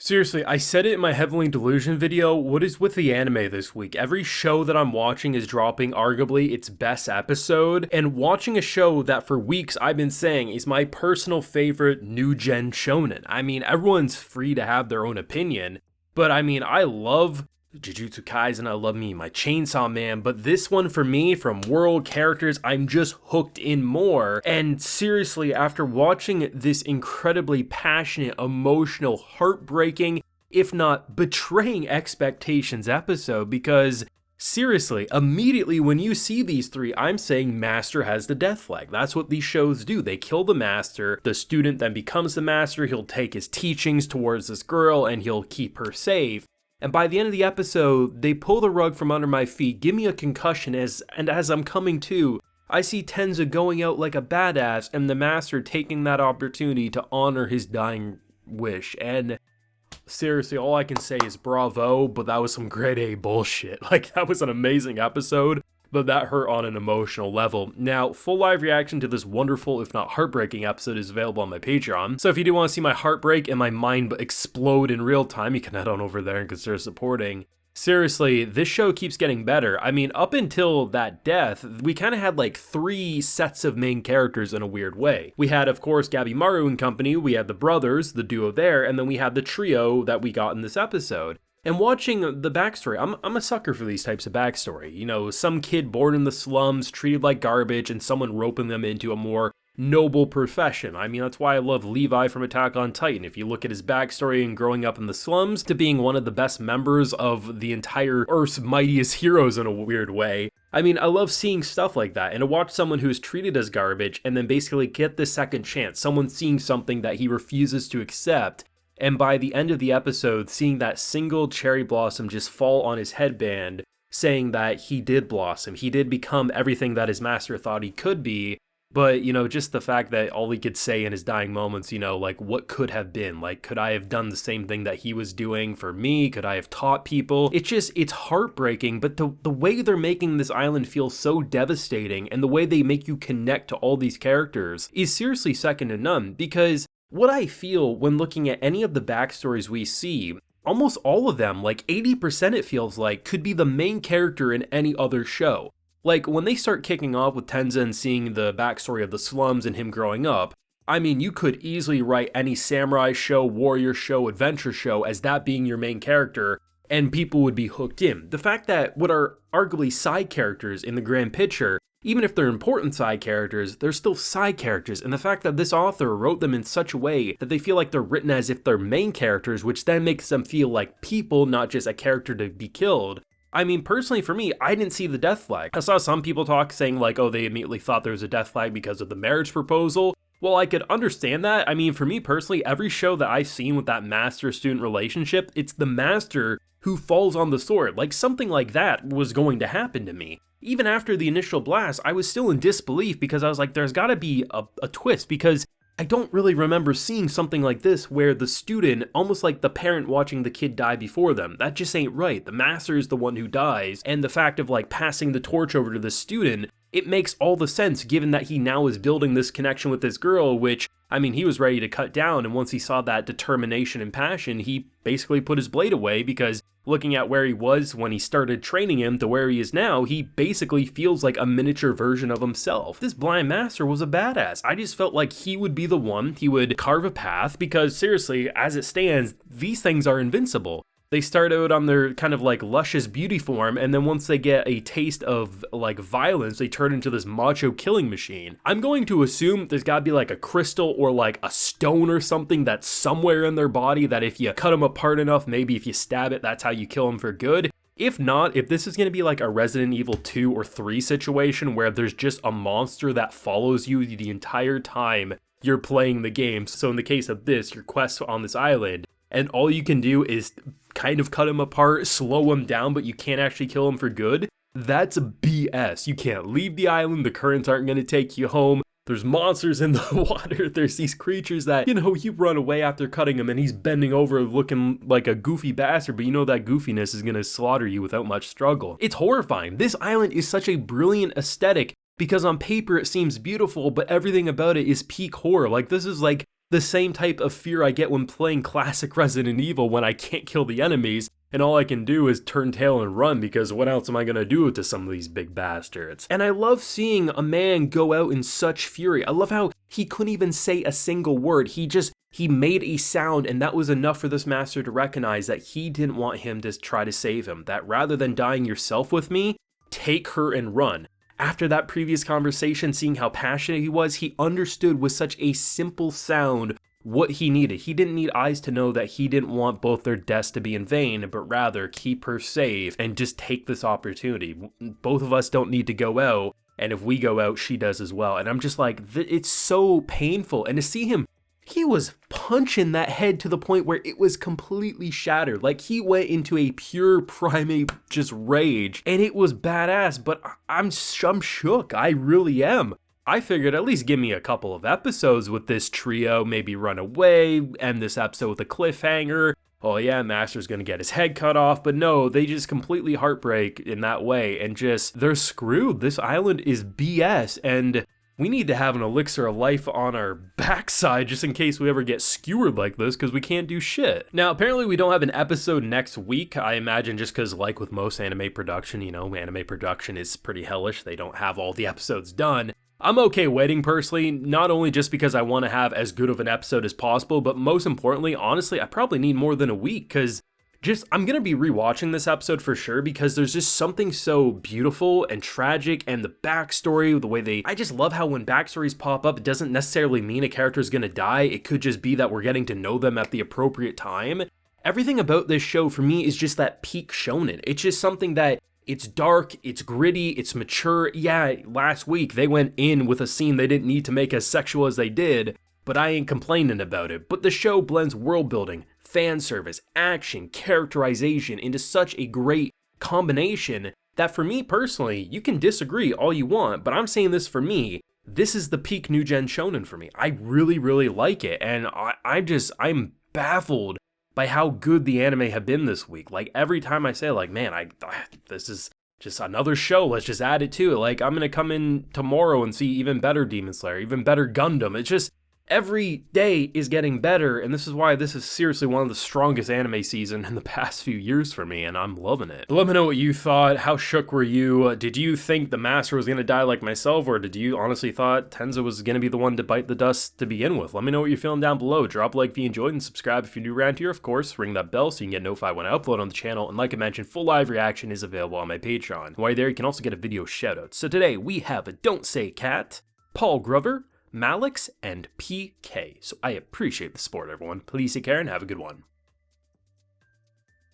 Seriously, I said it in my Heavenly Delusion video, what is with the anime this week? Every show that I'm watching is dropping arguably its best episode, and watching a show that for weeks I've been saying is my personal favorite new gen shonen. I mean, everyone's free to have their own opinion, but I mean, I love Jujutsu Kaisen, I love me my Chainsaw Man, but this one for me, from world characters, I'm just hooked in more. And seriously, after watching this incredibly passionate, emotional, heartbreaking, if not betraying expectations episode, because seriously, immediately when you see these three, I'm saying Master has the death flag. That's what these shows do. They kill the Master, the student then becomes the Master, he'll take his teachings towards this girl, and he'll keep her safe. And by the end of the episode, they pull the rug from under my feet, give me a concussion, as I'm coming to, I see Tenza going out like a badass, and the Master taking that opportunity to honor his dying wish. And seriously, all I can say is bravo, but that was some grade A bullshit. Like, that was an amazing episode, but that hurt on an emotional level. Now, full live reaction to this wonderful, if not heartbreaking episode is available on my Patreon. So if you do want to see my heartbreak and my mind explode in real time, you can head on over there and consider supporting. Seriously, this show keeps getting better. I mean, up until that death, we kind of had like 3 sets of main characters in a weird way. We had, of course, Gabimaru and company, we had the brothers, the duo there, and then we had the trio that we got in this episode. And watching the backstory, I'm a sucker for these types of backstory. You know, some kid born in the slums, treated like garbage, and someone roping them into a more noble profession. I mean, that's why I love Levi from Attack on Titan. If you look at his backstory and growing up in the slums to being one of the best members of the entire Earth's mightiest heroes in a weird way. I mean, I love seeing stuff like that, and to watch someone who's treated as garbage and then basically get this second chance, someone seeing something that he refuses to accept. And by the end of the episode, seeing that single cherry blossom just fall on his headband, saying that he did blossom, he did become everything that his master thought he could be, but, you know, just the fact that all he could say in his dying moments, you know, like, what could have been? Like, could I have done the same thing that he was doing for me? Could I have taught people? It's heartbreaking, but the way they're making this island feel so devastating, and the way they make you connect to all these characters, is seriously second to none, because what I feel when looking at any of the backstories we see, almost all of them, like 80% it feels like, could be the main character in any other show. Like, when they start kicking off with Tenza and seeing the backstory of the slums and him growing up, I mean, you could easily write any samurai show, warrior show, adventure show as that being your main character, and people would be hooked in. The fact that what are arguably side characters in the grand picture, even if they're important side characters, they're still side characters, and the fact that this author wrote them in such a way that they feel like they're written as if they're main characters, which then makes them feel like people, not just a character to be killed. I mean, personally for me, I didn't see the death flag. I saw some people talk saying like, oh, they immediately thought there was a death flag because of the marriage proposal. Well, I could understand that. I mean, for me personally, every show that I've seen with that master-student relationship, it's the master who falls on the sword. Like, something like that was going to happen to me. Even after the initial blast, I was still in disbelief because I was like, there's gotta be a twist, because I don't really remember seeing something like this where the student, almost like the parent watching the kid die before them. That just ain't right. The master is the one who dies, and the fact of like passing the torch over to the student, it makes all the sense given that he now is building this connection with this girl, which, I mean, he was ready to cut down, and once he saw that determination and passion, he basically put his blade away, because looking at where he was when he started training him to where he is now, he basically feels like a miniature version of himself. This blind master was a badass. I just felt like he would be the one, he would carve a path, because seriously, as it stands, these things are invincible. They start out on their kind of like luscious beauty form, and then once they get a taste of like violence, they turn into this macho killing machine. I'm going to assume there's gotta be like a crystal or like a stone or something that's somewhere in their body that if you cut them apart enough, maybe if you stab it, that's how you kill them for good. If not, if this is going to be like a Resident Evil 2 or 3 situation where there's just a monster that follows you the entire time you're playing the game, so in the case of this, your quest on this island, and all you can do is kind of cut him apart, slow him down, but you can't actually kill him for good, that's BS. You can't leave the island, the currents aren't going to take you home, there's monsters in the water, there's these creatures that, you know, you run away after cutting him and he's bending over looking like a goofy bastard, but you know that goofiness is going to slaughter you without much struggle. It's horrifying. This island is such a brilliant aesthetic, because on paper it seems beautiful, but everything about it is peak horror. Like, this is like the same type of fear I get when playing classic Resident Evil when I can't kill the enemies, and all I can do is turn tail and run because what else am I gonna do to some of these big bastards? And I love seeing a man go out in such fury. I love how he couldn't even say a single word. He made a sound, and that was enough for this master to recognize that he didn't want him to try to save him. That rather than dying yourself with me, take her and run. After that previous conversation, seeing how passionate he was, he understood with such a simple sound what he needed. He didn't need eyes to know that he didn't want both their deaths to be in vain, but rather keep her safe and just take this opportunity. Both of us don't need to go out, and if we go out, she does as well. And I'm just like, it's so painful. And to see him, he was punching that head to the point where it was completely shattered. Like, he went into a pure primate just rage, and it was badass, but I'm shook. I really am. I figured at least give me a couple of episodes with this trio, maybe run away, end this episode with a cliffhanger. Oh yeah, Master's gonna get his head cut off, but no, they just completely heartbreak in that way, and just, they're screwed. This island is BS, and we need to have an elixir of life on our backside just in case we ever get skewered like this, because we can't do shit. Now, apparently we don't have an episode next week, I imagine just because, like with most anime production, you know, anime production is pretty hellish. They don't have all the episodes done. I'm okay waiting personally, not only just because I want to have as good of an episode as possible, but most importantly, honestly, I probably need more than a week, because I'm gonna be rewatching this episode for sure, because there's just something so beautiful and tragic, and the backstory, the way I just love how when backstories pop up, it doesn't necessarily mean a character is gonna die. It could just be that we're getting to know them at the appropriate time. Everything about this show for me is just that peak shonen. It's just something that, it's dark, it's gritty, it's mature. Yeah, last week they went in with a scene they didn't need to make as sexual as they did, but I ain't complaining about it. But the show blends world building, fan service, action, characterization into such a great combination that for me personally, you can disagree all you want, but I'm saying this for me, this is the peak new gen shonen for me. I really, really like it, and I'm baffled by how good the anime have been this week. Like, every time I say, like, man, this is just another show, let's just add it to it. Like, I'm gonna come in tomorrow and see even better Demon Slayer, even better Gundam. It's just, every day is getting better, and this is why this is seriously one of the strongest anime season in the past few years for me, and I'm loving it. But let me know what you thought. How shook were you? Did you think the master was gonna die like myself, or did you honestly thought Tenza was gonna be the one to bite the dust to begin with? Let me know what you're feeling down below. Drop a like if you enjoyed, and subscribe if you're new around here, of course. Ring that bell so you can get notified when I upload on the channel, and like I mentioned, full live reaction is available on my Patreon. While you're there, you can also get a video shoutout. So today, we have a Don't Say Cat, Paul Grover, Malix, and PK. So I appreciate the support, everyone. Please take care and have a good one.